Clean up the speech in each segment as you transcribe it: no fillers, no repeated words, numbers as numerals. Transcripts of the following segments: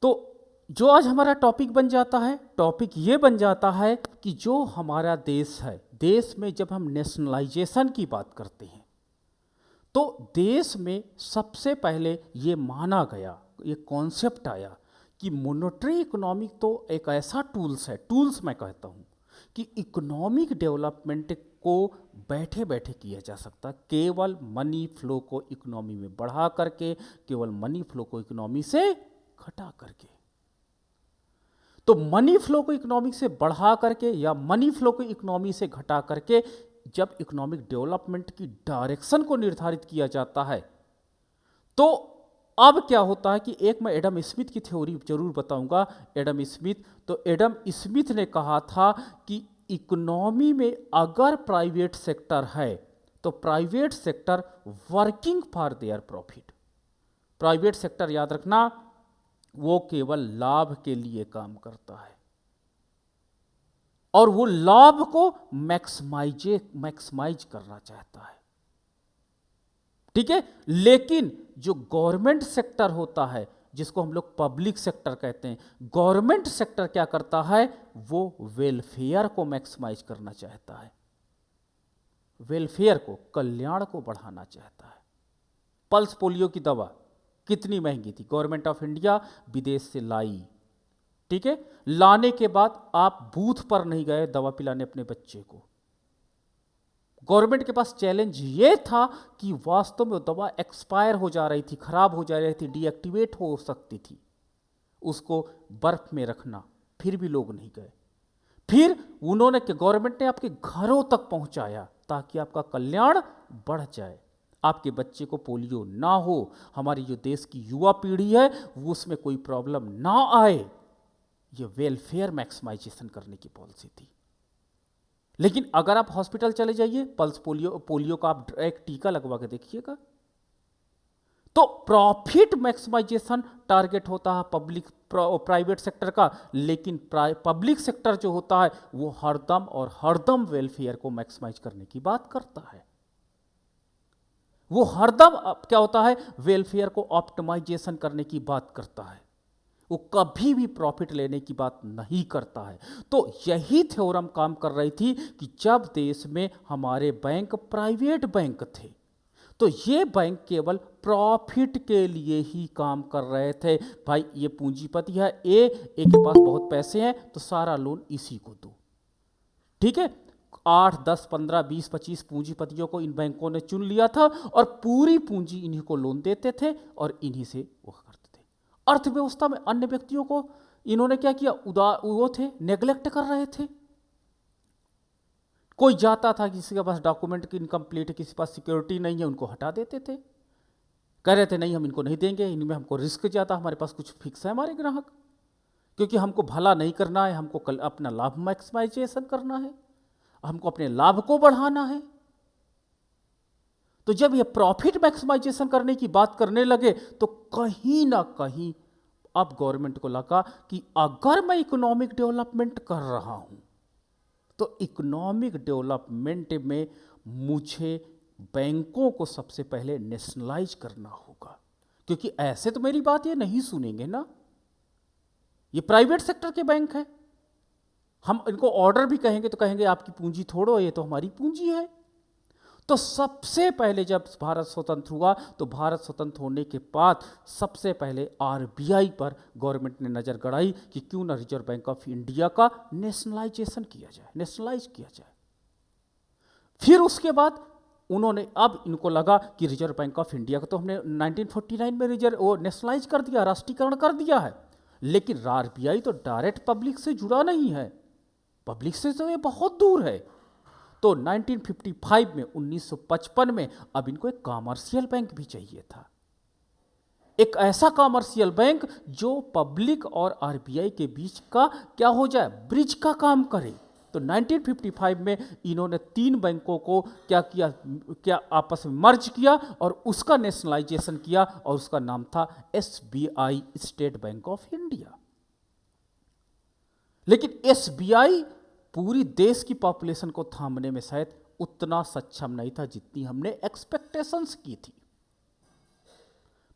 तो जो आज हमारा टॉपिक बन जाता है, टॉपिक ये बन जाता है कि जो हमारा देश है, देश में जब हम नेशनलाइजेशन की बात करते हैं तो देश में सबसे पहले ये माना गया, ये कॉन्सेप्ट आया कि मॉनेटरी इकोनॉमिक तो एक ऐसा टूल्स मैं कहता हूँ कि इकोनॉमिक डेवलपमेंट को बैठे बैठे किया जा सकता, केवल मनी फ्लो को इकोनॉमी में बढ़ा करके, केवल मनी फ्लो को इकोनॉमी से घटा करके। तो मनी फ्लो को इकोनॉमिक से बढ़ा करके या मनी फ्लो को इकोनॉमी से घटा करके जब इकोनॉमिक डेवलपमेंट की डायरेक्शन को निर्धारित किया जाता है, तो अब क्या होता है कि एक मैं एडम स्मिथ की थ्योरी जरूर बताऊंगा। एडम स्मिथ ने कहा था कि इकोनॉमी में अगर प्राइवेट सेक्टर है तो private sector working for their profit. Private sector याद रखना, वो केवल लाभ के लिए काम करता है और वो लाभ को मैक्सिमाइज करना चाहता है, ठीक है। लेकिन जो गवर्नमेंट सेक्टर होता है, जिसको हम लोग पब्लिक सेक्टर कहते हैं, गवर्नमेंट सेक्टर क्या करता है, वो वेलफेयर को मैक्सिमाइज करना चाहता है, वेलफेयर को, कल्याण को बढ़ाना चाहता है। पल्स पोलियो की दवा कितनी महंगी थी, गवर्नमेंट ऑफ इंडिया विदेश से लाई, ठीक है। लाने के बाद आप बूथ पर नहीं गए दवा पिलाने अपने बच्चे को। गवर्नमेंट के पास चैलेंज ये था कि वास्तव में दवा एक्सपायर हो जा रही थी, खराब हो जा रही थी, डीएक्टिवेट हो सकती थी, उसको बर्फ में रखना, फिर भी लोग नहीं गए। फिर उन्होंने, गवर्नमेंट ने आपके घरों तक पहुंचाया ताकि आपका कल्याण बढ़ जाए, आपके बच्चे को पोलियो ना हो, हमारी जो देश की युवा पीढ़ी है वो उसमें कोई प्रॉब्लम ना आए। ये वेलफेयर मैक्सिमाइजेशन करने की पॉलिसी थी। लेकिन अगर आप हॉस्पिटल चले जाइए, पल्स पोलियो का आप एक टीका लगवा के देखिएगा, तो प्रॉफिट मैक्सिमाइजेशन टारगेट होता है प्राइवेट सेक्टर का, लेकिन पब्लिक सेक्टर जो होता है वो हरदम वेलफेयर को मैक्सिमाइज करने की बात करता है। वो हरदम क्या होता है, वेलफेयर को ऑप्टिमाइजेशन करने की बात करता है, वो कभी भी प्रॉफिट लेने की बात नहीं करता है। तो यही थ्योरम काम कर रही थी कि जब देश में हमारे बैंक प्राइवेट बैंक थे तो ये बैंक केवल प्रॉफिट के लिए ही काम कर रहे थे। भाई ये पूंजीपति है ए के पास बहुत पैसे हैं तो सारा लोन इसी को दो, ठीक है। 8, 10, 15, 20, 25 पूंजीपतियों को इन बैंकों ने चुन लिया था और पूरी पूंजी इन्हीं को लोन देते थे और इन्हीं से वो करते थे। अर्थव्यवस्था में अन्य व्यक्तियों को इन्होंने क्या किया, वो थे, नेग्लेक्ट कर रहे थे। कोई जाता था, किसी के पास डॉक्यूमेंट इनकम्प्लीट है, किसी के पास सिक्योरिटी नहीं है, उनको हटा देते थे, कह रहे थे नहीं हम इनको नहीं देंगे, इनमें हमको रिस्क ज़्यादा, हमारे पास कुछ फिक्स है हमारे ग्राहक, क्योंकि हमको भला नहीं करना है, हमको अपना लाभ मैक्सिमाइजेशन करना है, हमको अपने लाभ को बढ़ाना है। तो जब ये प्रॉफिट मैक्सिमाइजेशन करने की बात करने लगे तो कहीं ना कहीं अब गवर्नमेंट को लगा कि अगर मैं इकोनॉमिक डेवलपमेंट कर रहा हूं तो इकोनॉमिक डेवलपमेंट में मुझे बैंकों को सबसे पहले नेशनलाइज करना होगा, क्योंकि ऐसे तो मेरी बात ये नहीं सुनेंगे ना, ये प्राइवेट सेक्टर के बैंक है, हम इनको ऑर्डर भी कहेंगे तो कहेंगे आपकी पूंजी छोड़ो, ये तो हमारी पूंजी है। तो सबसे पहले जब भारत स्वतंत्र हुआ तो भारत स्वतंत्र होने के बाद सबसे पहले आरबीआई पर गवर्नमेंट ने नजर गड़ाई कि क्यों ना रिजर्व बैंक ऑफ इंडिया का नेशनलाइजेशन किया जाए, नेशनलाइज किया जाए। फिर उसके बाद उन्होंने, अब इनको लगा कि रिजर्व बैंक ऑफ इंडिया को तो हमने 1949 में नेशनलाइज कर दिया, राष्ट्रीयकरण कर दिया है, लेकिन आरबीआई तो डायरेक्ट पब्लिक से जुड़ा नहीं है, पब्लिक से तो ये बहुत दूर है। तो 1955 में, 1955 में अब इनको एक कॉमर्शियल बैंक भी चाहिए था, एक ऐसा कॉमर्शियल बैंक जो पब्लिक और आरबीआई के बीच का क्या हो जाए, ब्रिज का काम करे। तो 1955 में इन्होंने 3 बैंकों को क्या किया, क्या आपस में मर्ज किया और उसका नेशनलाइजेशन किया और उसका नाम था SBI, state bank of India. लेकिन एसबीआई पूरी देश की पॉपुलेशन को थामने में शायद उतना सक्षम नहीं था जितनी हमने एक्सपेक्टेशंस की थी।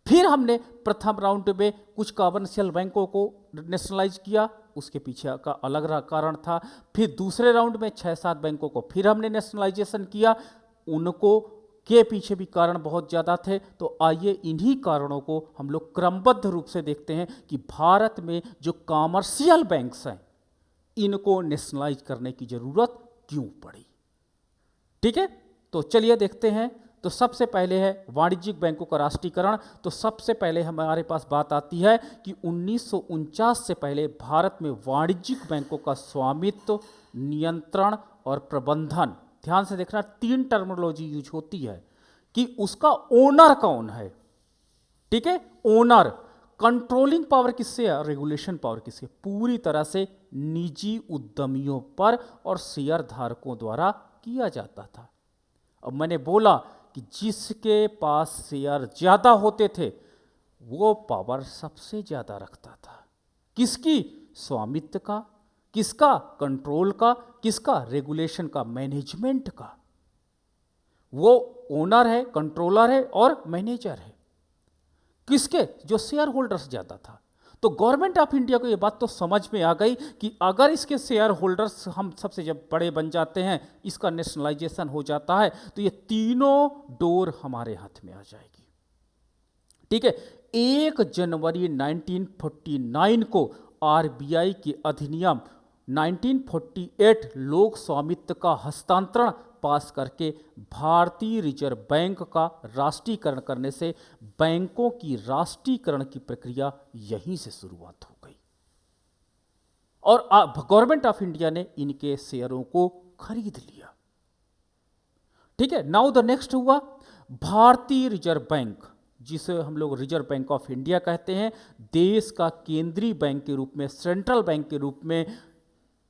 फिर हमने प्रथम राउंड में कुछ कमर्शियल बैंकों को नेशनलाइज किया, उसके पीछे का अलग कारण था। फिर दूसरे राउंड में 6-7 बैंकों को फिर हमने नेशनलाइजेशन किया, उनको के पीछे भी कारण बहुत ज़्यादा थे। तो आइए इन्हीं कारणों को हम लोग क्रमबद्ध रूप से देखते हैं कि भारत में जो कमर्शियल बैंक्स हैं इनको नेशनलाइज करने की ज़रूरत क्यों पड़ी। ठीक है, तो चलिए देखते हैं। तो सबसे पहले है वाणिज्यिक बैंकों का राष्ट्रीयकरण। तो सबसे पहले हमारे पास बात आती है कि 1949 से पहले भारत में वाणिज्यिक बैंकों का स्वामित्व, नियंत्रण और प्रबंधन, ध्यान से देखना 3 टर्मिनोलॉजी यूज होती है कि उसका ओनर कौन है। ठीक है, ओनर, कंट्रोलिंग पावर किससे है, रेगुलेशन पावर किससे, पूरी तरह से निजी उद्यमियों पर और शेयर धारकों द्वारा किया जाता था। अब मैंने बोला कि जिसके पास शेयर ज्यादा होते थे वो पावर सबसे ज्यादा रखता था। किसकी, स्वामित्व का, किसका, कंट्रोल का, किसका, रेगुलेशन का, मैनेजमेंट का। वो ओनर है, कंट्रोलर है और मैनेजर है। किसके, जो शेयर होल्डर्स ज्यादा था। तो गवर्नमेंट ऑफ इंडिया को ये बात तो समझ में आ गई कि अगर इसके शेयर होल्डर्स हम सबसे जब बड़े बन जाते हैं, इसका नेशनलाइजेशन हो जाता है, तो ये तीनों डोर हमारे हाथ में आ जाएगी। ठीक है, 1 जनवरी 1949 को आरबीआई के अधिनियम 1948 लोक स्वामित्व का हस्तांतरण पास करके भारतीय रिजर्व बैंक का राष्ट्रीयकरण करने से बैंकों की राष्ट्रीयकरण की प्रक्रिया यहीं से शुरुआत हो गई और गवर्नमेंट ऑफ इंडिया ने इनके शेयरों को खरीद लिया। ठीक है, नाउ द नेक्स्ट हुआ भारतीय रिजर्व बैंक, जिसे हम लोग रिजर्व बैंक ऑफ इंडिया कहते हैं। देश का केंद्रीय बैंक के रूप में, सेंट्रल बैंक के रूप में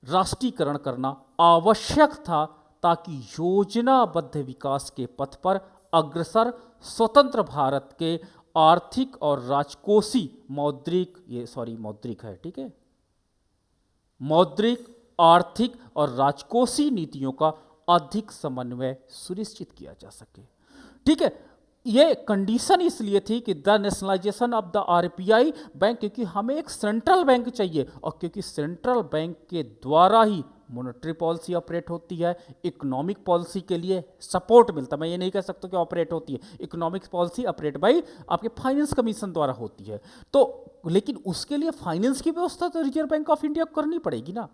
राष्ट्रीयकरण करना आवश्यक था ताकि योजनाबद्ध विकास के पथ पर अग्रसर स्वतंत्र भारत के आर्थिक और राजकोषीय मौद्रिक है, ठीक है, मौद्रिक, आर्थिक और राजकोषीय नीतियों का अधिक समन्वय सुनिश्चित किया जा सके। ठीक है, ये कंडीशन इसलिए थी कि the nationalisation of the RBI bank, क्योंकि हमें एक सेंट्रल बैंक चाहिए और क्योंकि सेंट्रल बैंक के द्वारा ही मॉनेटरी पॉलिसी ऑपरेट होती है, इकोनॉमिक पॉलिसी के लिए सपोर्ट मिलता है। मैं ये नहीं कह सकता कि ऑपरेट होती है, इकोनॉमिक पॉलिसी ऑपरेट बाई आपके फाइनेंस कमीशन द्वारा होती है। तो लेकिन उसके लिए फाइनेंस की व्यवस्था तो रिजर्व बैंक ऑफ इंडिया को करनी पड़ेगी ना।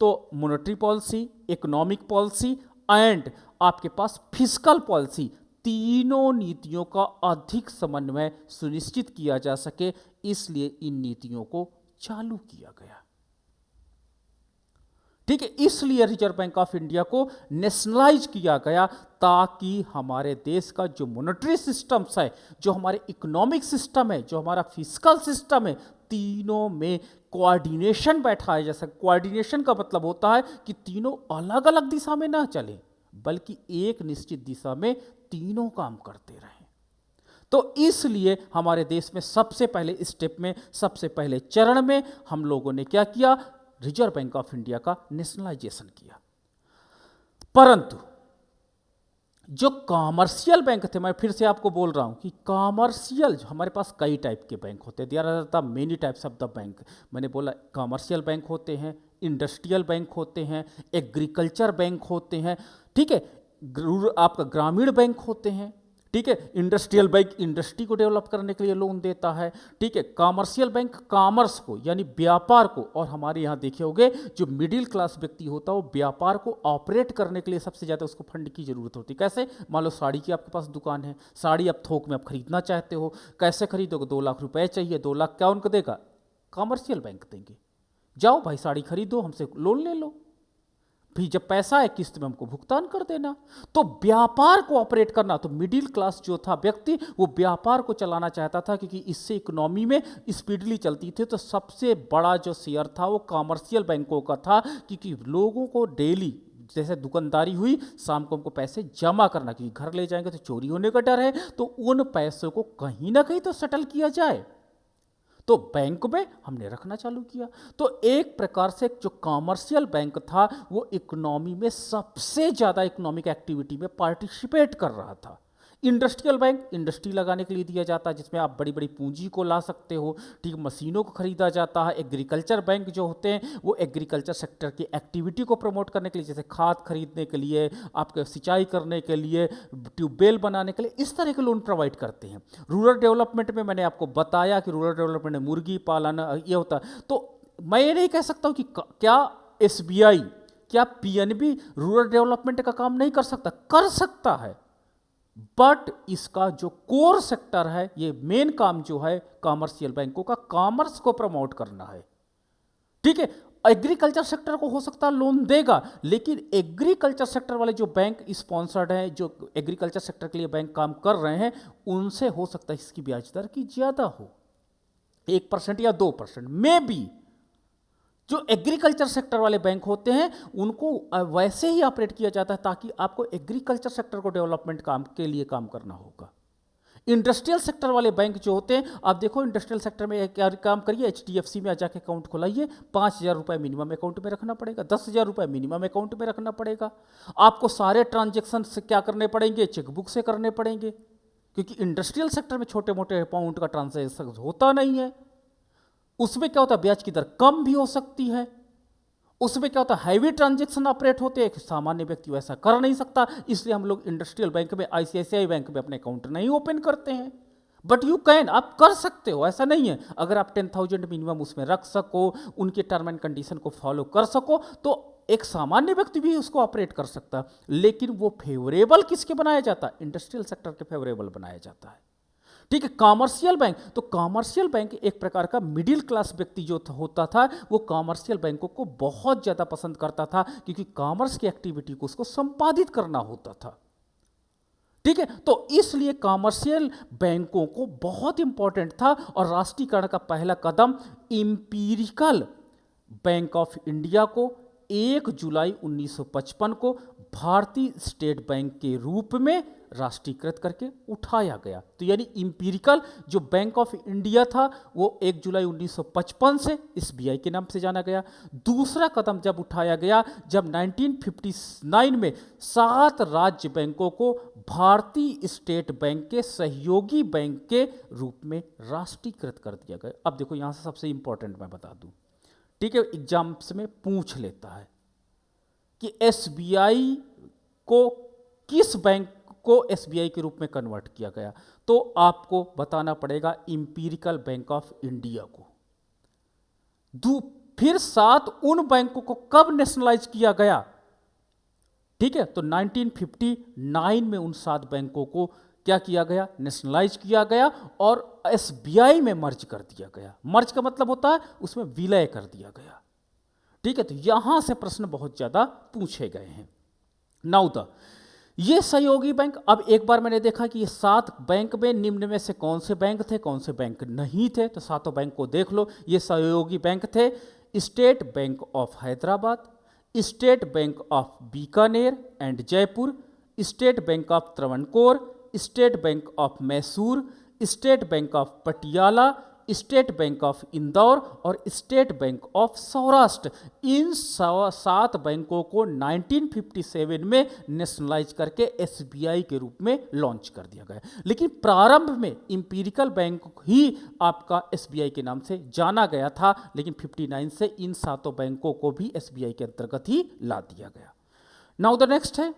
तो monetary policy, economic policy and आपके पास फिस्कल पॉलिसी, तीनों नीतियों का अधिक समन्वय सुनिश्चित किया जा सके, इसलिए इन नीतियों को चालू किया गया। ठीक है, इसलिए रिजर्व बैंक ऑफ इंडिया को नेशनलाइज किया गया ताकि हमारे देश का जो मॉनेटरी सिस्टम्स है, जो हमारे इकोनॉमिक सिस्टम है, जो हमारा फिस्कल सिस्टम है, तीनों में कोऑर्डिनेशन बैठाया जा सके। कोऑर्डिनेशन का मतलब होता है कि तीनों अलग अलग दिशा में ना चले, बल्कि एक निश्चित दिशा में तीनों काम करते रहें। तो इसलिए हमारे देश में सबसे पहले स्टेप में, सबसे पहले चरण में हम लोगों ने क्या किया, रिजर्व बैंक ऑफ इंडिया का नेशनलाइजेशन किया। परंतु जो कॉमर्शियल बैंक थे, मैं फिर से आपको बोल रहा हूं कि कॉमर्शियल, हमारे पास कई टाइप के बैंक होते हैं, there are the many types of the bank. मैंने बोला कॉमर्शियल बैंक होते हैं, इंडस्ट्रियल बैंक होते हैं, एग्रीकल्चर बैंक होते हैं, ठीक है, आपका ग्रामीण बैंक होते हैं, ठीक है, इंडस्ट्रियल बैंक इंडस्ट्री को डेवलप करने के लिए लोन देता है, ठीक है, कॉमर्शियल बैंक कॉमर्स को यानी व्यापार को, और हमारे यहाँ देखे होंगे जो मिडिल क्लास व्यक्ति होता है वो व्यापार को ऑपरेट करने के लिए सबसे ज़्यादा उसको फंड की जरूरत होती है। कैसे, मान लो साड़ी की आपके पास दुकान है, साड़ी आप थोक में आप खरीदना चाहते हो, कैसे खरीदोगे, 2 लाख रुपए चाहिए, 2 लाख क्या उनको देगा, कॉमर्शियल बैंक देंगे, जाओ भाई साड़ी खरीदो, हमसे लोन ले लो, भी जब पैसा है किस्त में हमको भुगतान कर देना। तो व्यापार को ऑपरेट करना, तो मिडिल क्लास जो था व्यक्ति वो व्यापार को चलाना चाहता था, क्योंकि इससे इकोनॉमी में स्पीडली चलती थी। तो सबसे बड़ा जो शेयर था वो कॉमर्शियल बैंकों का था, क्योंकि लोगों को डेली जैसे दुकानदारी हुई, शाम को हमको पैसे जमा करना, क्योंकि घर ले जाएंगे तो चोरी होने का डर है, तो उन पैसों को कहीं ना कहीं तो सेटल किया जाए, तो बैंक में हमने रखना चालू किया। तो एक प्रकार से जो कॉमर्शियल बैंक था वो इकोनॉमी में सबसे ज़्यादा इकोनॉमिक एक्टिविटी में पार्टिसिपेट कर रहा था, इंडस्ट्रियल बैंक इंडस्ट्री लगाने के लिए दिया जाता है, जिसमें आप बड़ी बड़ी पूंजी को ला सकते हो, ठीक, मशीनों को खरीदा जाता है। एग्रीकल्चर बैंक जो होते हैं वो एग्रीकल्चर सेक्टर की एक्टिविटी को प्रमोट करने के लिए, जैसे खाद खरीदने के लिए, आपके सिंचाई करने के लिए, ट्यूबवेल बनाने के लिए, इस तरह के लोन प्रोवाइड करते हैं। रूरल डेवलपमेंट में मैंने आपको बताया कि रूरल डेवलपमेंट में मुर्गी पालन ये होता है। तो मैं ये नहीं कह सकता हूँ कि क्या SBI, क्या PNB रूरल डेवलपमेंट का काम नहीं कर सकता, कर सकता है, बट इसका जो कोर सेक्टर है, ये मेन काम जो है कॉमर्शियल बैंकों का, कॉमर्स को प्रमोट करना है, ठीक है। एग्रीकल्चर सेक्टर को हो सकता है लोन देगा, लेकिन एग्रीकल्चर सेक्टर वाले जो बैंक स्पॉन्सर्ड हैं, जो एग्रीकल्चर सेक्टर के लिए बैंक काम कर रहे हैं, उनसे हो सकता है इसकी ब्याज दर की ज्यादा हो, 1% या 2%। में भी जो एग्रीकल्चर सेक्टर वाले बैंक होते हैं उनको वैसे ही ऑपरेट किया जाता है, ताकि आपको एग्रीकल्चर सेक्टर को डेवलपमेंट काम के लिए काम करना होगा। इंडस्ट्रियल सेक्टर वाले बैंक जो होते हैं, आप देखो इंडस्ट्रियल सेक्टर में क्या काम करिए, HDFC में जाके अकाउंट खोलाइए, 5,000 रुपये मिनिमम अकाउंट में रखना पड़ेगा, 10,000 रुपये मिनिमम अकाउंट में रखना पड़ेगा। आपको सारे ट्रांजेक्शन से क्या करने पड़ेंगे, चेकबुक से करने पड़ेंगे, क्योंकि इंडस्ट्रियल सेक्टर में छोटे मोटे अमाउंट का ट्रांजेक्शन होता नहीं है। उसमें क्या होता है, ब्याज की दर कम भी हो सकती है। उसमें क्या होता है, हैवी ट्रांजैक्शन ऑपरेट होते हैं, सामान्य व्यक्ति वैसा कर नहीं सकता, इसलिए हम लोग इंडस्ट्रियल बैंक में, ICICI बैंक में अपने अकाउंट नहीं ओपन करते हैं। बट यू कैन, आप कर सकते हो, ऐसा नहीं है। अगर आप 10,000 मिनिमम उसमें रख सको, उनके टर्म एंड कंडीशन को फॉलो कर सको, तो एक सामान्य व्यक्ति भी उसको ऑपरेट कर सकता है। लेकिन वो फेवरेबल किसके बनाया जाता है, इंडस्ट्रियल सेक्टर के फेवरेबल बनाया जाता है, ठीक है। कॉमर्शियल बैंक, तो कॉमर्शियल बैंक एक प्रकार का मिडिल क्लास व्यक्ति जो होता था, वो कॉमर्शियल बैंकों को बहुत ज़्यादा पसंद करता था, क्योंकि कॉमर्स की एक्टिविटी को उसको संपादित करना होता था, ठीक है। तो इसलिए कॉमर्शियल बैंकों को बहुत इंपॉर्टेंट था, और राष्ट्रीयकरण का पहला कदम इंपीरिकल बैंक ऑफ इंडिया को 1 जुलाई 1955 को भारतीय स्टेट बैंक के रूप में राष्ट्रीयकृत करके उठाया गया। तो यानी इंपीरिकल जो बैंक ऑफ इंडिया था वो 1 जुलाई 1955 से SBI के नाम से जाना गया। दूसरा कदम जब उठाया गया, जब 1959 में 7 राज्य बैंकों को भारतीय स्टेट बैंक के सहयोगी बैंक के रूप में राष्ट्रीयकृत कर दिया गया। अब देखो यहाँ से सबसे इंपॉर्टेंट मैं बता दूं, ठीक है, एग्जाम्स में पूछ लेता है कि SBI को, किस बैंक को SBI के रूप में कन्वर्ट किया गया, तो आपको बताना पड़ेगा इंपीरिकल बैंक ऑफ इंडिया को। फिर 7 उन बैंकों को कब नेशनलाइज किया गया, ठीक है, तो 1959 में उन 7 बैंकों को क्या किया गया, नेशनलाइज किया गया और SBI में मर्ज कर दिया गया। मर्ज का मतलब होता है उसमें विलय कर दिया गया, ठीक है। तो यहां से प्रश्न बहुत ज्यादा पूछे गए हैं। नाउ द ये सहयोगी बैंक, अब एक बार मैंने देखा कि ये 7 बैंक में निम्न में से कौन से बैंक थे, कौन से बैंक नहीं थे, तो 7 बैंक को देख लो। ये सहयोगी बैंक थे state bank of Hyderabad, state bank of Bikaner and Jaipur, state bank of Travancore, state bank of Mysore, state bank of Patiala, state bank of Indore और स्टेट बैंक ऑफ सौराष्ट्र। इन 7 बैंकों को 1957 में नेशनलाइज करके SBI के रूप में लॉन्च कर दिया गया। लेकिन प्रारंभ में इंपीरिकल बैंक ही आपका SBI के नाम से जाना गया था, लेकिन 59 से इन 7 बैंकों को भी SBI के अंतर्गत ही ला दिया गया। नाउ द नेक्स्ट है,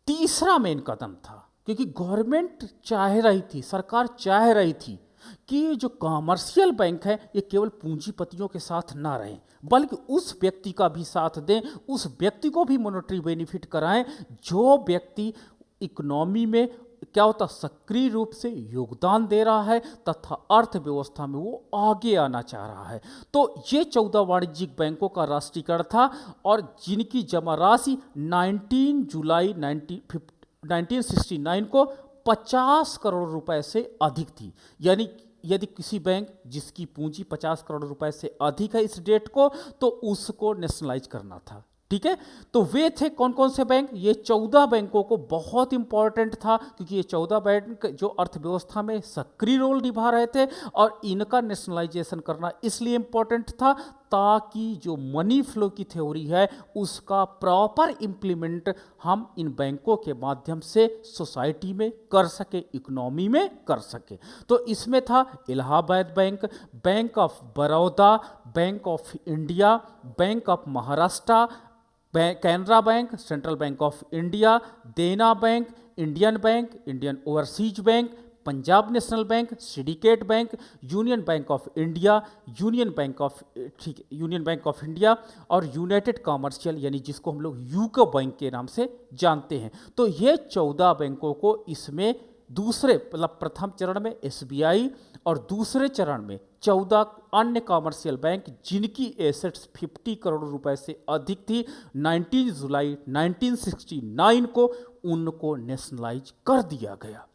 तीसरा मेन कदम था, क्योंकि गवर्नमेंट चाह रही थी, सरकार चाह रही थी कि जो कॉमर्शियल बैंक है ये केवल पूंजीपतियों के साथ ना रहें, बल्कि उस व्यक्ति का भी साथ दें, उस व्यक्ति को भी मॉनेटरी बेनिफिट कराएं जो व्यक्ति इकोनॉमी में क्या होता सक्रिय रूप से योगदान दे रहा है तथा अर्थव्यवस्था में वो आगे आना चाह रहा है। तो ये 14 वाणिज्यिक बैंकों का राष्ट्रीयकरण था, और जिनकी जमा राशि 19 जुलाई 1969 को 50 करोड़ रुपए से अधिक थी। यानी यदि किसी बैंक जिसकी पूंजी 50 करोड़ रुपए से अधिक है इस डेट को, तो उसको नेशनलाइज करना था, ठीक है। तो वे थे कौन कौन से बैंक, ये 14 बैंकों को बहुत इंपॉर्टेंट था क्योंकि ये 14 बैंक जो अर्थव्यवस्था में सक्रिय रोल निभा रहे थे और इनका नेशनलाइजेशन करना इसलिए इंपॉर्टेंट था ताकि जो मनी फ्लो की थ्योरी है उसका प्रॉपर इम्प्लीमेंट हम इन बैंकों के माध्यम से सोसाइटी में कर सके, इकोनॉमी में कर सके। तो इसमें था Allahabad Bank, Bank of Baroda, Bank of India, Bank of Maharashtra, Canara Bank, Central Bank of India, Dena Bank, Indian Overseas Bank, Punjab National Bank, Syndicate Bank, Union Bank of India, Union Bank of India और यूनाइटेड कमर्शियल, यानी जिसको हम लोग UCO bank के नाम से जानते हैं। तो ये 14 बैंकों को इसमें दूसरे मतलब प्रथम चरण में एसबीआई और दूसरे चरण में 14 अन्य कॉमर्शियल बैंक जिनकी एसेट्स 50 करोड़ रुपए से अधिक थी, 19 जुलाई 1969 को उनको नेशनलाइज कर दिया गया।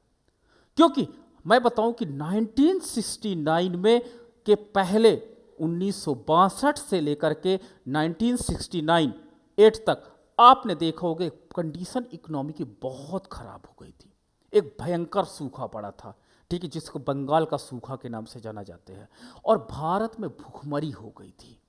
क्योंकि मैं बताऊं कि 1969 में के पहले 1962 से लेकर के 1969 तक आपने देखा होगा कंडीशन इकोनॉमी की बहुत खराब हो गई थी। एक भयंकर सूखा पड़ा था, ठीक है, जिसको बंगाल का सूखा के नाम से जाना जाते हैं, और भारत में भूखमरी हो गई थी।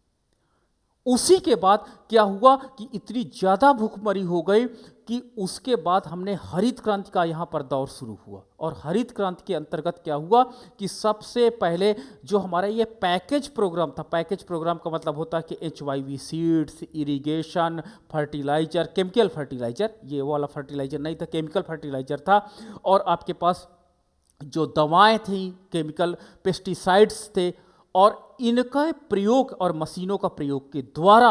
उसी के बाद क्या हुआ कि इतनी ज़्यादा भूखमरी हो गई कि उसके बाद हमने हरित क्रांति का यहाँ पर दौर शुरू हुआ। और हरित क्रांति के अंतर्गत क्या हुआ कि सबसे पहले जो हमारा ये पैकेज प्रोग्राम था, पैकेज प्रोग्राम का मतलब होता है कि HYV seeds, irrigation, fertiliser, chemical fertiliser, ये वाला फर्टिलाइजर नहीं था, केमिकल फर्टिलाइजर था, और आपके पास जो दवाएं थी, केमिकल पेस्टिसाइड्स थे, और इनका प्रयोग और मशीनों का प्रयोग के द्वारा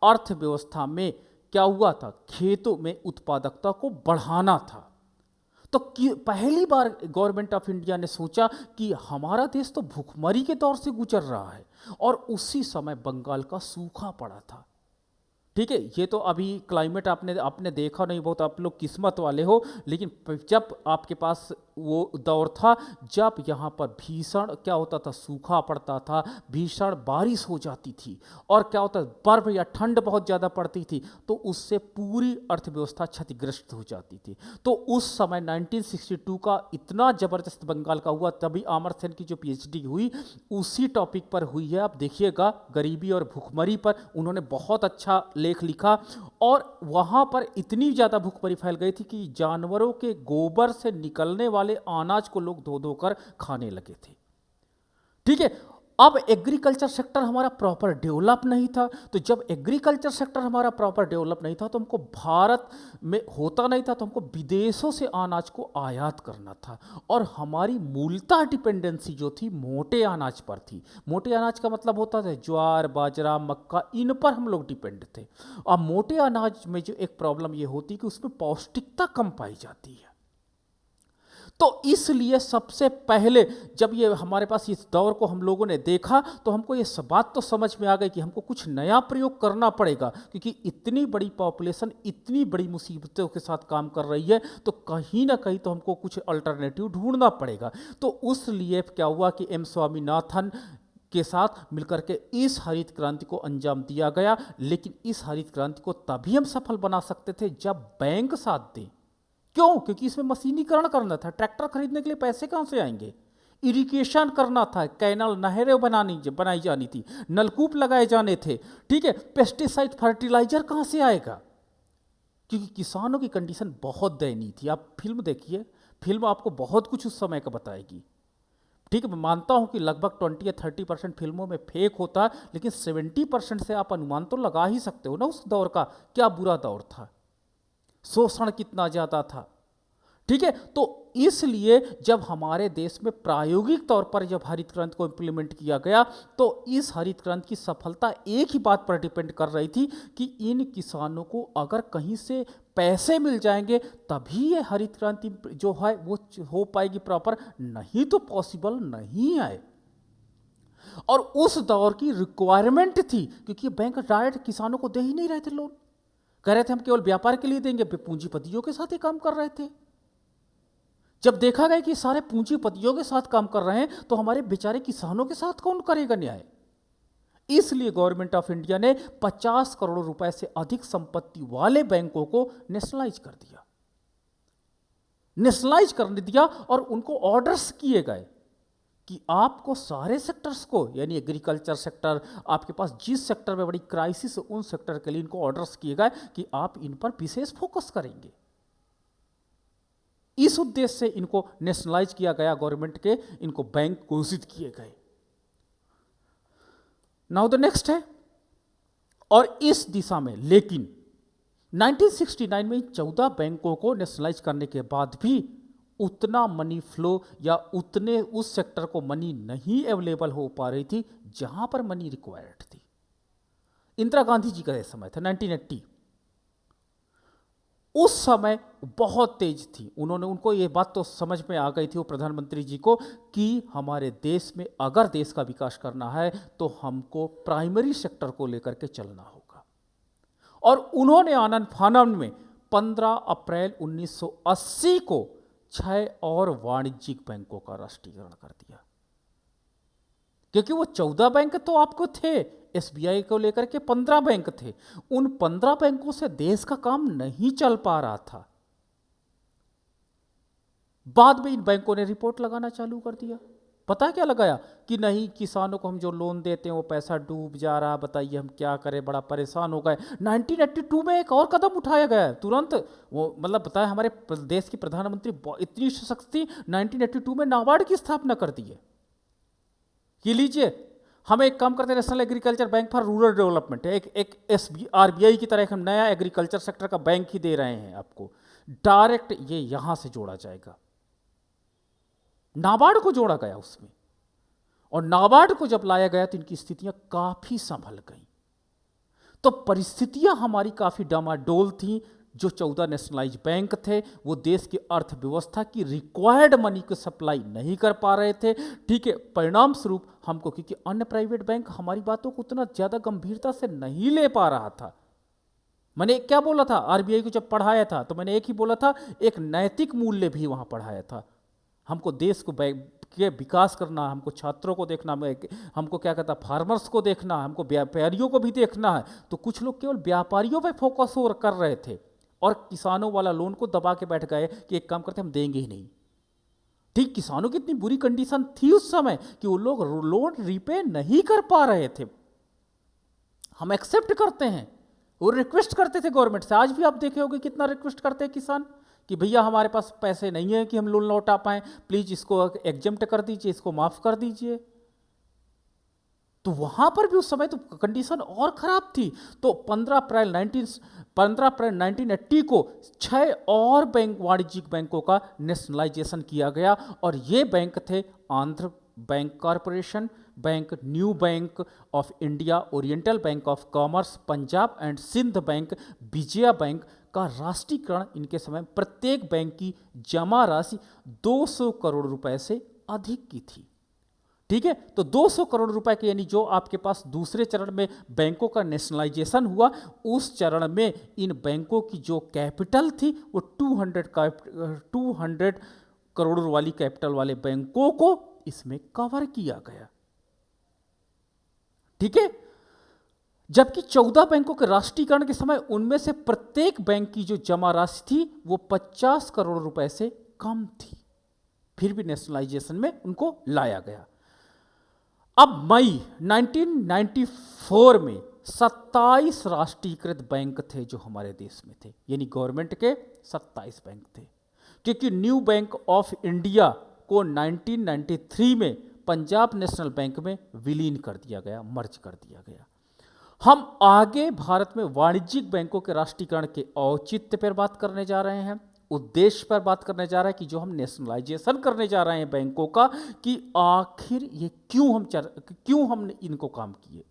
अर्थव्यवस्था में क्या हुआ था, खेतों में उत्पादकता को बढ़ाना था। तो पहली बार गवर्नमेंट ऑफ इंडिया ने सोचा कि हमारा देश तो भूखमरी के दौर से गुजर रहा है, और उसी समय बंगाल का सूखा पड़ा था। ठीक है, ये तो अभी क्लाइमेट आपने देखा नहीं, बहुत आप लोग किस्मत वाले हो, लेकिन जब आपके पास वो दौर था जब यहाँ पर भीषण क्या होता था, सूखा पड़ता था, भीषण बारिश हो जाती थी, और क्या होता बर्फ या ठंड बहुत ज़्यादा पड़ती थी, तो उससे पूरी अर्थव्यवस्था क्षतिग्रस्त हो जाती थी। तो उस समय 1962 का इतना ज़बरदस्त बंगाल का हुआ, तभी अमर सेन की जो PhD हुई उसी टॉपिक पर हुई है। आप देखिएगा, गरीबी और भूखमरी पर उन्होंने बहुत अच्छा लेख लिखा, और वहाँ पर इतनी ज़्यादा भूखमरी फैल गई थी कि जानवरों के गोबर से निकलने वाले अनाज को लोग धो धो कर खाने लगे थे। ठीक है, अब एग्रीकल्चर सेक्टर हमारा प्रॉपर डेवलप नहीं था। तो जब एग्रीकल्चर सेक्टर हमारा प्रॉपर डेवलप नहीं था तो हमको भारत में होता नहीं था, तो हमको विदेशों से अनाज को आयात करना था, और हमारी मूलतः डिपेंडेंसी जो थी मोटे अनाज पर थी। मोटे अनाज का मतलब होता था ज्वार, बाजरा, मक्का, इन पर हम लोग डिपेंड थे। और मोटे अनाज में जो एक प्रॉब्लम ये होती कि उसमें पौष्टिकता कम पाई जाती है। तो इसलिए सबसे पहले जब ये हमारे पास इस दौर को हम लोगों ने देखा तो हमको ये बात तो समझ में आ गई कि हमको कुछ नया प्रयोग करना पड़ेगा, क्योंकि इतनी बड़ी पॉपुलेशन इतनी बड़ी मुसीबतों के साथ काम कर रही है, तो कहीं ना कहीं तो हमको कुछ अल्टरनेटिव ढूंढना पड़ेगा। तो उस लिए क्या हुआ कि M स्वामीनाथन के साथ मिलकर के इस हरित क्रांति को अंजाम दिया गया। लेकिन इस हरित क्रांति को तभी हम सफल बना सकते थे जब बैंक साथ दें। क्यों? क्योंकि इसमें मशीनीकरण करना था। ट्रैक्टर खरीदने के लिए पैसे कहाँ से आएंगे? इरिगेशन करना था, कैनाल, नहरें बनाई जानी थी, नलकूप लगाए जाने थे। ठीक है, पेस्टिसाइड, फर्टिलाइजर कहाँ से आएगा? क्योंकि किसानों की कंडीशन बहुत दयनीय थी। आप फिल्म देखिए, फिल्म आपको बहुत कुछ उस समय का बताएगी। ठीक है, मैं मानता हूं कि लगभग 20 या 30% फिल्मों में फेक होता है, लेकिन 70% से आप अनुमान तो लगा ही सकते हो ना उस दौर का क्या बुरा दौर था, शोषण कितना ज़्यादा था। ठीक है, तो इसलिए जब हमारे देश में प्रायोगिक तौर पर जब हरित क्रांति को इम्प्लीमेंट किया गया, तो इस हरित क्रांति की सफलता एक ही बात पर डिपेंड कर रही थी कि इन किसानों को अगर कहीं से पैसे मिल जाएंगे तभी ये हरित क्रांति जो है वो हो पाएगी प्रॉपर, नहीं तो पॉसिबल नहीं है। और उस दौर की रिक्वायरमेंट थी, क्योंकि बैंक डायरेक्ट किसानों को दे ही नहीं रहे थे लोन, कह रहे थे हम केवल व्यापार के लिए देंगे, पूंजीपतियों के साथ ही काम कर रहे थे। जब देखा गया कि सारे पूंजीपतियों के साथ काम कर रहे हैं तो हमारे बेचारे किसानों के साथ कौन करेगा न्याय? इसलिए गवर्नमेंट ऑफ इंडिया ने 50 करोड़ रुपए से अधिक संपत्ति वाले बैंकों को नेशनलाइज कर दिया, नेशनलाइज करने दिया और उनको ऑर्डर्स किए गए कि आपको सारे सेक्टर्स को, यानी एग्रीकल्चर सेक्टर, आपके पास जिस सेक्टर में बड़ी क्राइसिस है उन सेक्टर के लिए इनको ऑर्डर्स किए गए कि आप इन पर विशेष फोकस करेंगे। इस उद्देश्य से इनको नेशनलाइज किया गया, गवर्नमेंट के इनको बैंक घोषित किए गए। नाउ द नेक्स्ट है, और इस दिशा में लेकिन 1969 में 14 बैंकों को नेशनलाइज करने के बाद भी उतना मनी फ्लो या उतने उस सेक्टर को मनी नहीं अवेलेबल हो पा रही थी जहां पर मनी रिक्वायर्ड थी। इंदिरा गांधी जी का समय था 1980, उस समय बहुत तेज थी, उनको ये बात तो समझ में आ गई थी वो प्रधानमंत्री जी को कि हमारे देश में अगर देश का विकास करना है तो हमको प्राइमरी सेक्टर को लेकर के चलना होगा। और उन्होंने आनंद फानन में 15 अप्रैल 1980 को 6 और वाणिज्यिक बैंकों का राष्ट्रीयकरण कर दिया, क्योंकि वो 14 बैंक तो आपको थे, एसबीआई को लेकर के 15 बैंक थे, उन 15 बैंकों से देश का काम नहीं चल पा रहा था। बाद में इन बैंकों ने रिपोर्ट लगाना चालू कर दिया। पता क्या लगाया कि नहीं, किसानों को हम जो लोन देते हैं वो पैसा डूब जा रहा, बताइए हम क्या करें, बड़ा परेशान हो गए। 1982 में एक और कदम उठाया गया तुरंत, वो मतलब बताया हमारे देश की प्रधानमंत्री इतनी सशक्त थी, 1982 में नाबार्ड की स्थापना कर दी है कि लीजिए हम एक काम करते हैं, national agriculture bank for rural development है, एक आरबीआई की तरह हम नया एग्रीकल्चर सेक्टर का बैंक ही दे रहे हैं आपको, डायरेक्ट ये यहां से जोड़ा जाएगा। नाबार्ड को जोड़ा गया उसमें, और नाबार्ड को जब लाया गया तो इनकी स्थितियां काफी संभल गई। तो परिस्थितियां हमारी काफी डामाडोल थी। जो 14 नेशनलाइज बैंक थे वो देश की अर्थव्यवस्था की रिक्वायर्ड मनी को सप्लाई नहीं कर पा रहे थे। ठीक है, परिणाम स्वरूप हमको, क्योंकि अन्य प्राइवेट बैंक हमारी बातों को उतना ज्यादा गंभीरता से नहीं ले पा रहा था। मैंने क्या बोला था, आरबीआई को जब पढ़ाया था तो मैंने एक ही बोला था, एक नैतिक मूल्य भी वहां पढ़ाया था। हमको देश को के विकास करना, हमको छात्रों को देखना, हमको क्या कहता फार्मर्स को देखना, हमको व्यापारियों को भी देखना है। तो कुछ लोग केवल व्यापारियों पे फोकस कर रहे थे और किसानों वाला लोन को दबा के बैठ गए कि एक काम करते हम देंगे ही नहीं। ठीक, किसानों की इतनी बुरी कंडीशन थी उस समय कि वो लोग लोन रीपे नहीं कर पा रहे थे। हम एक्सेप्ट करते हैं, वो रिक्वेस्ट करते थे गवर्नमेंट से। आज भी आप देखे होंगे कितना रिक्वेस्ट करते हैं किसान कि भैया हमारे पास पैसे नहीं है कि हम लोन लौटा पाएं, प्लीज इसको एग्जेम्प्ट कर दीजिए, इसको माफ कर दीजिए। तो वहां पर भी उस समय तो कंडीशन और खराब थी। तो 15 अप्रैल 1980 को 6 और वाणिज्यिक बैंकों का नेशनलाइजेशन किया गया, और ये बैंक थे Andhra bank corporation bank, new bank of India, oriental bank of commerce, Punjab and Sindh bank, Vijaya bank का राष्ट्रीयकरण इनके समय प्रत्येक बैंक की जमा राशि 200 करोड़ रुपए से अधिक की थी। ठीक है, तो 200 करोड़ रुपए के, यानी जो आपके पास दूसरे चरण में बैंकों का नेशनलाइजेशन हुआ, उस चरण में इन बैंकों की जो कैपिटल थी वो 200 करोड़ वाली कैपिटल वाले बैंकों को इसमें कवर किया गया। ठीक है, जबकि 14 बैंकों के राष्ट्रीयकरण के समय उनमें से प्रत्येक बैंक की जो जमा राशि थी वो 50 करोड़ रुपए से कम थी, फिर भी नेशनलाइजेशन में उनको लाया गया। अब मई 1994 में 27 राष्ट्रीयकृत बैंक थे जो हमारे देश में थे, यानी गवर्नमेंट के 27 बैंक थे, क्योंकि न्यू बैंक ऑफ इंडिया को 1993 में पंजाब नेशनल बैंक में विलीन कर दिया गया, मर्ज कर दिया गया। हम आगे भारत में वाणिज्यिक बैंकों के राष्ट्रीयकरण के औचित्य पर बात करने जा रहे हैं, उद्देश्य पर बात करने जा रहे हैं कि जो हम नेशनलाइजेशन करने जा रहे हैं बैंकों का, कि आखिर ये क्यों हमने इनको काम किए।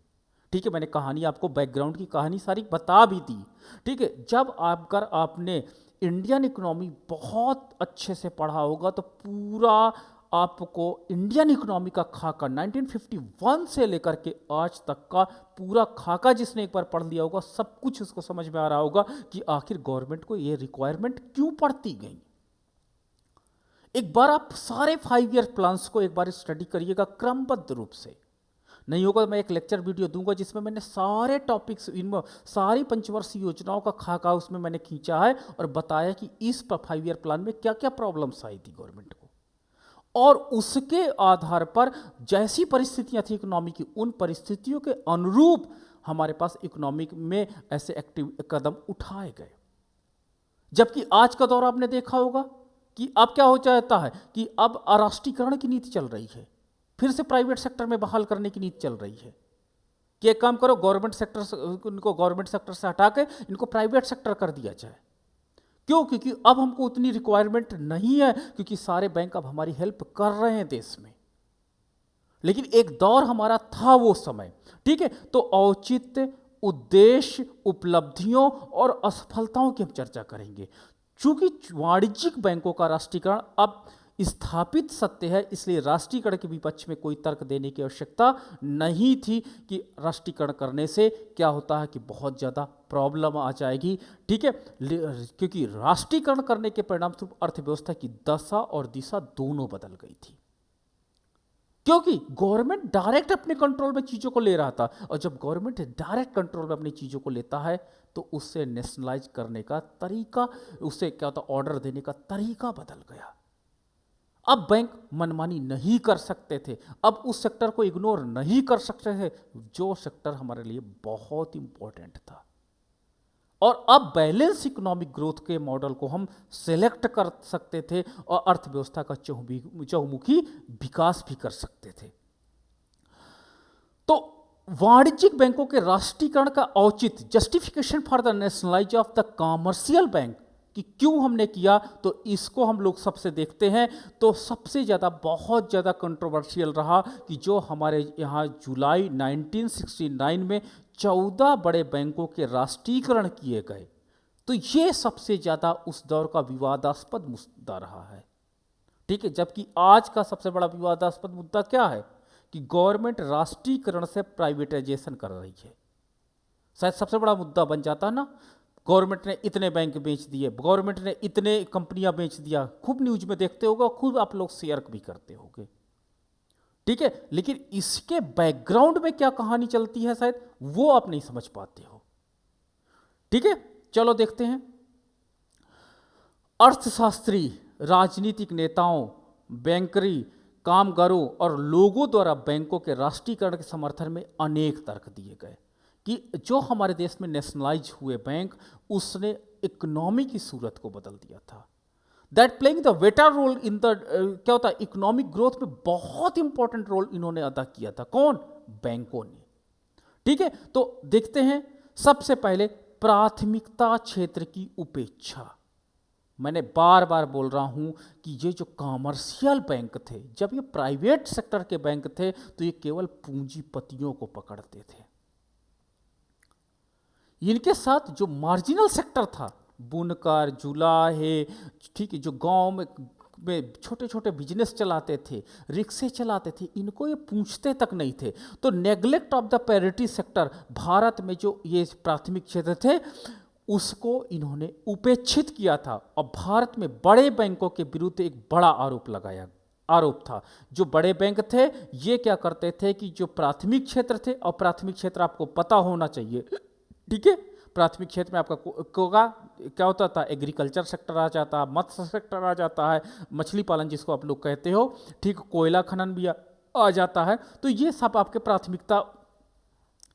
ठीक है, मैंने कहानी आपको बैकग्राउंड की कहानी सारी बता भी दी। ठीक है, जब आपने इंडियन इकोनॉमी बहुत अच्छे से पढ़ा होगा तो पूरा आपको इंडियन इकोनॉमी का खाका 1951 से लेकर के आज तक का पूरा खाका जिसने एक बार पढ़ लिया होगा, सब कुछ उसको समझ में आ रहा होगा कि आखिर गवर्नमेंट को ये रिक्वायरमेंट क्यों पड़ती गई। एक बार आप सारे 5 ईयर प्लान्स को एक बार स्टडी करिएगा क्रमबद्ध रूप से। नहीं होगा तो मैं एक लेक्चर वीडियो दूंगा जिसमें मैंने सारे टॉपिक्स, इनमें सारी पंचवर्षीय योजनाओं का खाका उसमें मैंने खींचा है और बताया कि इस 5 ईयर प्लान में क्या क्या प्रॉब्लम्स आई थी गवर्नमेंट को, और उसके आधार पर जैसी परिस्थितियां थी इकोनॉमी की, उन परिस्थितियों के अनुरूप हमारे पास इकोनॉमिक में ऐसे एक्टिव कदम उठाए गए। जबकि आज का दौर आपने देखा होगा कि अब क्या हो जाता है कि अब अराष्ट्रीकरण की नीति चल रही है, फिर से प्राइवेट सेक्टर में बहाल करने की नीति चल रही है कि एक काम करो, गवर्नमेंट सेक्टर से, इनको गवर्नमेंट सेक्टर से हटा के इनको प्राइवेट सेक्टर कर दिया जाए। क्यों? क्योंकि अब हमको उतनी रिक्वायरमेंट नहीं है, क्योंकि सारे बैंक अब हमारी हेल्प कर रहे हैं देश में। लेकिन एक दौर हमारा था वो समय, ठीक है। तो औचित्य, उद्देश्य, उपलब्धियों और असफलताओं की हम चर्चा करेंगे। चूंकि वाणिज्यिक बैंकों का राष्ट्रीयकरण अब स्थापित सत्य है, इसलिए राष्ट्रीयकरण के विपक्ष में कोई तर्क देने की आवश्यकता नहीं थी कि राष्ट्रीयकरण करने से क्या होता है कि बहुत ज़्यादा प्रॉब्लम आ जाएगी, ठीक है। क्योंकि राष्ट्रीयकरण करने के परिणामस्वरूप अर्थव्यवस्था की दशा और दिशा दोनों बदल गई थी, क्योंकि गवर्नमेंट डायरेक्ट अपने कंट्रोल में चीज़ों को ले रहा था, और जब गवर्नमेंट डायरेक्ट कंट्रोल में अपनी चीज़ों को लेता है तो उससे नेशनलाइज करने का तरीका, उससे क्या होता, ऑर्डर देने का तरीका बदल गया। अब बैंक मनमानी नहीं कर सकते थे, अब उस सेक्टर को इग्नोर नहीं कर सकते थे जो सेक्टर हमारे लिए बहुत इंपॉर्टेंट था। और अब बैलेंस इकोनॉमिक ग्रोथ के मॉडल को हम सेलेक्ट कर सकते थे और अर्थव्यवस्था का चहुमुखी विकास भी कर सकते थे। तो वाणिज्यिक बैंकों के राष्ट्रीयकरण का औचित्य, justification for the nationalise of the commercial bank, कि क्यों हमने किया, तो इसको हम लोग सबसे देखते हैं। तो सबसे ज़्यादा, बहुत ज़्यादा कंट्रोवर्शियल रहा कि जो हमारे यहाँ जुलाई 1969 में 14 बड़े बैंकों के राष्ट्रीयकरण किए गए, तो ये सबसे ज़्यादा उस दौर का विवादास्पद मुद्दा रहा है, ठीक है। जबकि आज का सबसे बड़ा विवादास्पद मुद्दा क्या है कि गवर्नमेंट राष्ट्रीयकरण से प्राइवेटाइजेशन कर रही है। शायद सबसे बड़ा मुद्दा बन जाता ना, गवर्नमेंट ने इतने बैंक बेच दिए, गवर्नमेंट ने इतने कंपनियां बेच दिया, खूब न्यूज में देखते होगा, खूब आप लोग शेयर भी करते होंगे, ठीक है। लेकिन इसके बैकग्राउंड में क्या कहानी चलती है शायद वो आप नहीं समझ पाते हो, ठीक है। चलो देखते हैं। अर्थशास्त्री, राजनीतिक नेताओं, बैंकरी, कामगारों और लोगों द्वारा बैंकों के राष्ट्रीयकरण के समर्थन में अनेक तर्क दिए गए कि जो हमारे देश में नेशनलाइज हुए बैंक, उसने इकोनॉमी की सूरत को बदल दिया था। That playing the better role in the, क्या होता है, इकोनॉमिक ग्रोथ में बहुत इंपॉर्टेंट रोल इन्होंने अदा किया था। कौन? बैंकों ने, ठीक है। तो देखते हैं। सबसे पहले प्राथमिकता क्षेत्र की उपेक्षा। मैंने बार बार बोल रहा हूं कि ये जो कॉमर्शियल बैंक थे, जब ये प्राइवेट सेक्टर के बैंक थे तो ये केवल पूंजीपतियों को पकड़ते थे। इनके साथ जो मार्जिनल सेक्टर था, बुनकर, जुलाहे, ठीक है, जो गांव में छोटे छोटे बिजनेस चलाते थे, रिक्शे चलाते थे, इनको ये पूछते तक नहीं थे। तो neglect of the priority sector, Bharat में जो ये प्राथमिक क्षेत्र थे उसको इन्होंने उपेक्षित किया था। और भारत में बड़े बैंकों के विरुद्ध एक बड़ा आरोप था। जो बड़े बैंक थे ये क्या करते थे कि जो प्राथमिक क्षेत्र थे, और प्राथमिक क्षेत्र आपको पता होना चाहिए, ठीक है। प्राथमिक क्षेत्र में आपका क्या होता था, एग्रीकल्चर सेक्टर आ जाता, मत्स्य सेक्टर आ जाता है, मछली पालन जिसको आप लोग कहते हो, ठीक, कोयला खनन भी आ जाता है। तो ये सब आपके प्राथमिकता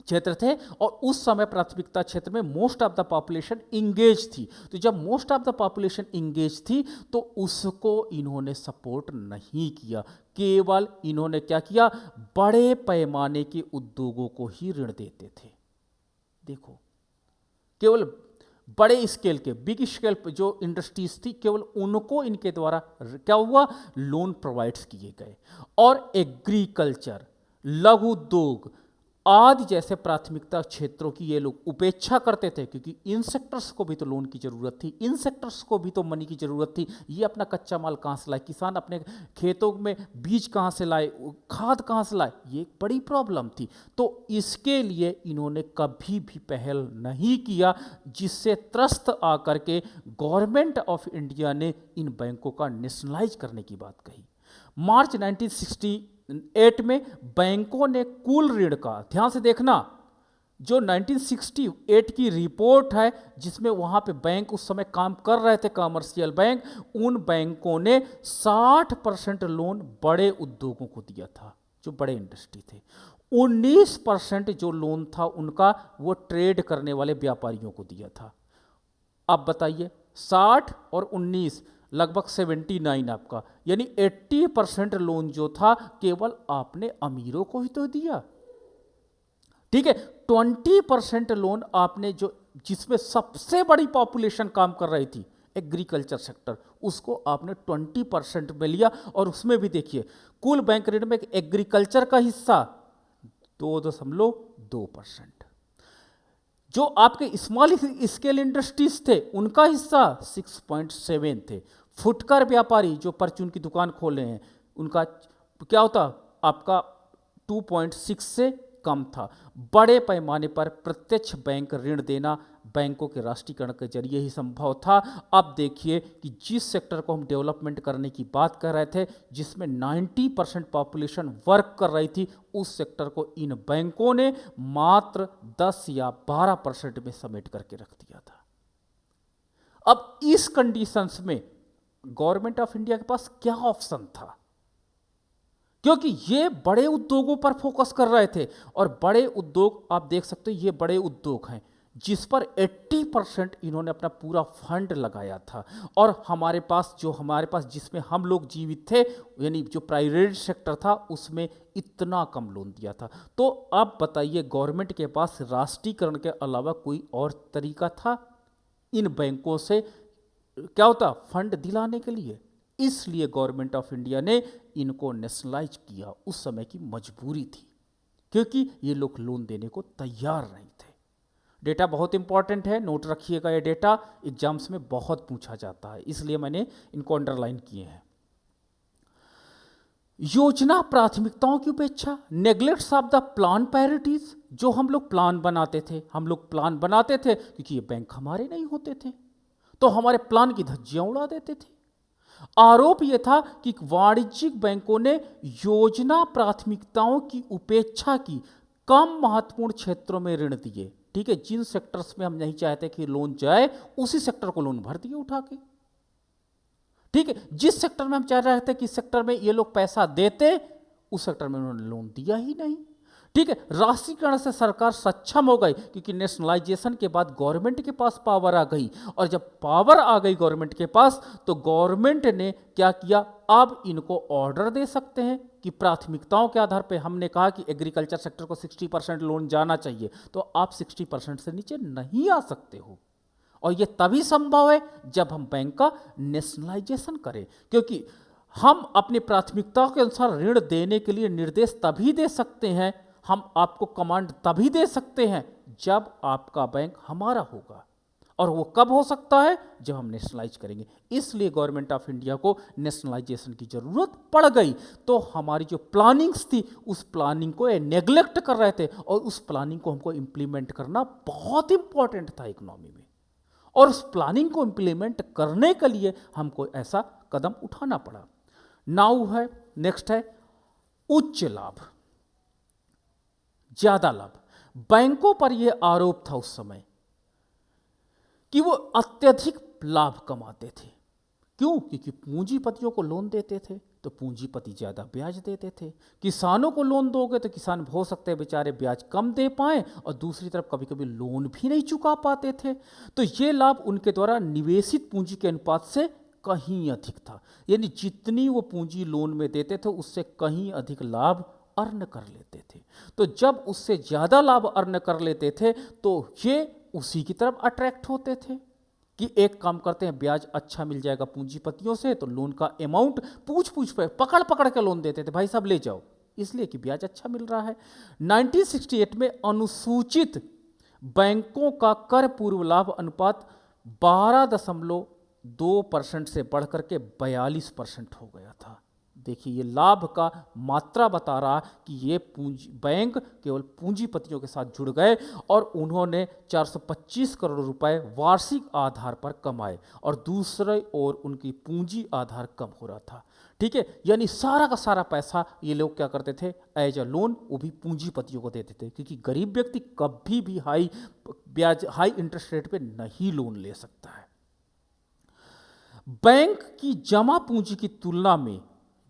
क्षेत्र थे, और उस समय प्राथमिकता क्षेत्र में most of the population engage थी। तो जब most of the population engage थी तो उसको इन्होंने सपोर्ट नहीं किया, केवल इन्होंने क्या किया, बड़े पैमाने के उद्योगों को ही ऋण देते थे। देखो, केवल बड़े स्केल के, बिग स्केल पे जो इंडस्ट्रीज थी, केवल उनको इनके द्वारा क्या हुआ, लोन प्रोवाइड्स किए गए। और एग्रीकल्चर, लघु उद्योग आदि जैसे प्राथमिकता क्षेत्रों की ये लोग उपेक्षा करते थे, क्योंकि इन सेक्टर्स को भी तो लोन की जरूरत थी, इन सेक्टर्स को भी तो मनी की जरूरत थी। ये अपना कच्चा माल कहाँ से लाए, किसान अपने खेतों में बीज कहाँ से लाए, खाद कहाँ से लाए, ये एक बड़ी प्रॉब्लम थी। तो इसके लिए इन्होंने कभी भी पहल नहीं किया, जिससे त्रस्त आकर के गवर्नमेंट ऑफ इंडिया ने इन बैंकों का नेशनलाइज करने की बात कही। मार्च 1960 1968 में बैंकों ने कुल ऋण का, ध्यान से देखना, जो 1968 की रिपोर्ट है जिसमें वहाँ पे बैंक उस समय काम कर रहे थे कमर्शियल बैंक, उन बैंकों ने 60% लोन बड़े उद्योगों को दिया था, जो बड़े इंडस्ट्री थे। 19% जो लोन था उनका वो ट्रेड करने वाले व्यापारियों को दिया था। अब बताइए 60 और 19 लगभग 79 आपका, यानी 80% लोन जो था केवल आपने अमीरों को ही तो दिया। ठीक है, 20% लोन आपने जो जिसमें सबसे बड़ी पॉपुलेशन काम कर रही थी एग्रीकल्चर सेक्टर, उसको आपने 20% में लिया। और उसमें भी देखिए कुल बैंक ऋण में एग्रीकल्चर का हिस्सा 2.2%, जो आपके स्मॉल स्केल इंडस्ट्रीज थे उनका हिस्सा 6.7 थे। फुटकर व्यापारी जो परचून की दुकान खोले हैं उनका क्या होता आपका 2.6 से कम था। बड़े पैमाने पर प्रत्यक्ष बैंक ऋण देना बैंकों के राष्ट्रीयकरण के जरिए ही संभव था। अब देखिए कि जिस सेक्टर को हम डेवलपमेंट करने की बात कर रहे थे, जिसमें 90% पॉपुलेशन वर्क कर रही थी, उस सेक्टर को इन बैंकों ने मात्र 10 या 12% में समेट करके रख दिया था। अब इस कंडीशंस में गवर्नमेंट ऑफ इंडिया के पास क्या ऑप्शन था, क्योंकि ये बड़े उद्योगों पर फोकस कर रहे थे। और बड़े उद्योग आप देख सकते हो, ये बड़े उद्योग हैं जिस पर 80% इन्होंने अपना पूरा फंड लगाया था। और हमारे पास जिसमें हम लोग जीवित थे, यानी जो प्राइवेट सेक्टर था, उसमें इतना कम लोन दिया था। तो अब बताइए गवर्नमेंट के पास राष्ट्रीयकरण के अलावा कोई और तरीका था इन बैंकों से क्या होता फंड दिलाने के लिए? इसलिए गवर्नमेंट ऑफ इंडिया ने इनको नेशनलाइज किया। उस समय की मजबूरी थी, क्योंकि ये लोग लोन देने को तैयार नहीं थे। डेटा बहुत इंपॉर्टेंट है, नोट रखिएगा। ये डेटा एग्जाम्स में बहुत पूछा जाता है, इसलिए मैंने इनको अंडरलाइन किए हैं। योजना प्राथमिकताओं की उपेक्षा, नेग्लेक्ट्स ऑफ द प्लान प्रायोरिटीज। जो हम लोग प्लान बनाते थे क्योंकि ये बैंक हमारे नहीं होते थे, तो हमारे प्लान की धज्जियां उड़ा देते थे। आरोप यह था कि वाणिज्यिक बैंकों ने योजना प्राथमिकताओं की उपेक्षा की, कम महत्वपूर्ण क्षेत्रों में ऋण दिए। ठीक है, जिन सेक्टर्स में हम नहीं चाहते कि लोन जाए, उसी सेक्टर को लोन भर दिए उठा के। ठीक है, जिस सेक्टर में हम चाह रहे थे कि सेक्टर में ये लोग पैसा देते, उस सेक्टर में उन्होंने लोन दिया ही नहीं। ठीक है, राष्ट्रीयकरण से सरकार सक्षम हो गई, क्योंकि नेशनलाइजेशन के बाद गवर्नमेंट के पास पावर आ गई। और जब पावर आ गई गवर्नमेंट के पास, तो गवर्नमेंट ने क्या किया, अब इनको ऑर्डर दे सकते हैं कि प्राथमिकताओं के आधार पे हमने कहा कि एग्रीकल्चर सेक्टर को 60% लोन जाना चाहिए, तो आप 60% से नीचे नहीं आ सकते हो। और ये तभी संभव है जब हम बैंक का नेशनलाइजेशन करें, क्योंकि हम अपनी प्राथमिकताओं के अनुसार ऋण देने के लिए निर्देश तभी दे सकते हैं, हम आपको कमांड तभी दे सकते हैं जब आपका बैंक हमारा होगा। और वो कब हो सकता है? जब हम नेशनलाइज करेंगे। इसलिए गवर्नमेंट ऑफ इंडिया को नेशनलाइजेशन की जरूरत पड़ गई। तो हमारी जो प्लानिंग्स थी, उस प्लानिंग को ये नेग्लेक्ट कर रहे थे, और उस प्लानिंग को हमको इम्प्लीमेंट करना बहुत इंपॉर्टेंट था इकोनॉमी में। और उस प्लानिंग को इम्प्लीमेंट करने के लिए हमको ऐसा कदम उठाना पड़ा। नाउ है, नेक्स्ट है उच्च लाभ, ज्यादा लाभ। बैंकों पर यह आरोप था उस समय कि वो अत्यधिक लाभ कमाते थे। क्यों? क्योंकि पूंजीपतियों को लोन देते थे तो पूंजीपति ज्यादा ब्याज देते थे। किसानों को लोन दोगे तो किसान हो सकते हैं बेचारे ब्याज कम दे पाए, और दूसरी तरफ कभी कभी लोन भी नहीं चुका पाते थे। तो ये लाभ उनके द्वारा निवेशित पूंजी के अनुपात से कहीं अधिक था, यानी जितनी वो पूंजी लोन में देते थे उससे कहीं अधिक लाभ अर्न कर लेते थे। तो जब उससे ज्यादा लाभ अर्न कर लेते थे तो ये उसी की तरफ अट्रैक्ट होते थे कि एक काम करते हैं, ब्याज अच्छा मिल जाएगा पूंजीपतियों से, तो लोन का अमाउंट पूछ पे पकड़ पकड़ के लोन देते थे, भाई साहब ले जाओ, इसलिए कि ब्याज अच्छा मिल रहा है। 1968 में अनुसूचित बैंकों का कर पूर्व लाभ अनुपात 12.2% से बढ़कर के 42% हो गया था। देखिए, ये लाभ का मात्रा बता रहा कि ये बैंक केवल पूंजीपतियों के साथ जुड़ गए और उन्होंने 425 करोड़ रुपए वार्षिक आधार पर कमाए, और दूसरे ओर उनकी पूंजी आधार कम हो रहा था। ठीक है, यानी सारा का सारा पैसा ये लोग क्या करते थे, एज अ लोन, वो भी पूंजीपतियों को देते थे, क्योंकि गरीब व्यक्ति कभी भी हाई ब्याज, हाई इंटरेस्ट रेट पे नहीं लोन ले सकता है। बैंक की जमा पूंजी की तुलना में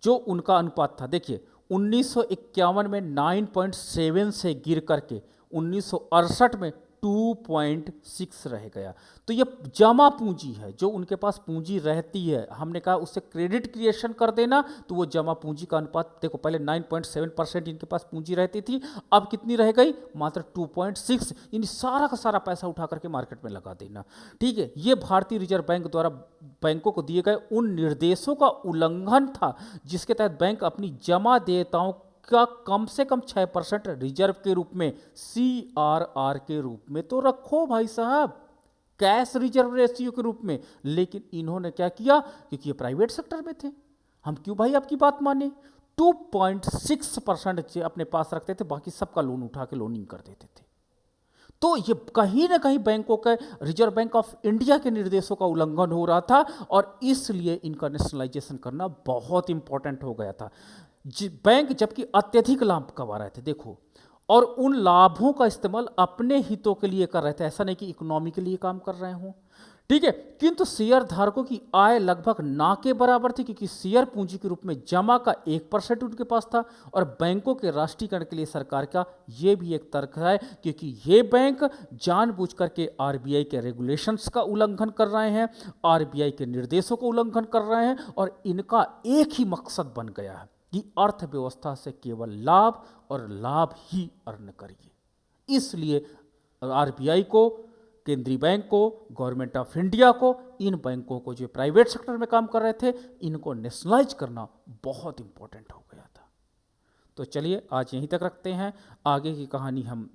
जो उनका अनुपात था, देखिए 1951 में 9.7 से गिर करके 1968 में 2.6 रह गया। तो ये जमा पूंजी है, जो उनके पास पूंजी रहती है, हमने कहा उससे क्रेडिट क्रिएशन कर देना, तो वो जमा पूंजी का अनुपात देखो, पहले 9.7% इनके पास पूंजी रहती थी, अब कितनी रह गई, मात्र 2.6। यानी सारा का सारा पैसा उठा करके मार्केट में लगा देना। ठीक है, ये भारतीय रिजर्व बैंक द्वारा बैंकों को दिए गए उन निर्देशों का उल्लंघन था, जिसके तहत बैंक अपनी जमा देयताओं का कम से कम 6% रिजर्व के रूप में, CRR के रूप में तो रखो भाई साहब, कैश रिजर्व रेशियो के रूप में। लेकिन इन्होंने क्या किया, क्योंकि ये प्राइवेट सेक्टर में थे, हम क्यों भाई आपकी बात माने, 2.6% अपने पास रखते थे, बाकी सबका लोन उठा के लोनिंग कर देते थे। तो ये कहीं ना कहीं बैंकों के, रिजर्व बैंक ऑफ इंडिया के निर्देशों का उल्लंघन हो रहा था, और इसलिए इनका नेशनलाइजेशन करना बहुत इंपॉर्टेंट हो गया था। बैंक जबकि अत्यधिक लाभ कमा रहे थे, देखो, और उन लाभों का इस्तेमाल अपने हितों के लिए कर रहे थे, ऐसा नहीं कि इकोनॉमी के लिए काम कर रहे हों। ठीक है, किंतु शेयर धारकों की आय लगभग ना के बराबर थी, क्योंकि शेयर पूंजी के रूप में जमा का 1% उनके पास था, और बैंकों के राष्ट्रीयकरण के लिए सरकार का ये भी एक तर्क है, क्योंकि ये बैंक जानबूझ करके RBI के रेगुलेशंस का उल्लंघन कर रहे हैं, RBI के निर्देशों का उल्लंघन कर रहे हैं, और इनका एक ही मकसद बन गया है कि अर्थव्यवस्था से केवल लाभ और लाभ ही अर्न करिए। इसलिए RBI को, केंद्रीय बैंक को, गवर्नमेंट ऑफ इंडिया को, इन बैंकों को जो प्राइवेट सेक्टर में काम कर रहे थे, इनको नेशनलाइज करना बहुत इंपॉर्टेंट हो गया था। तो चलिए आज यहीं तक रखते हैं, आगे की कहानी हम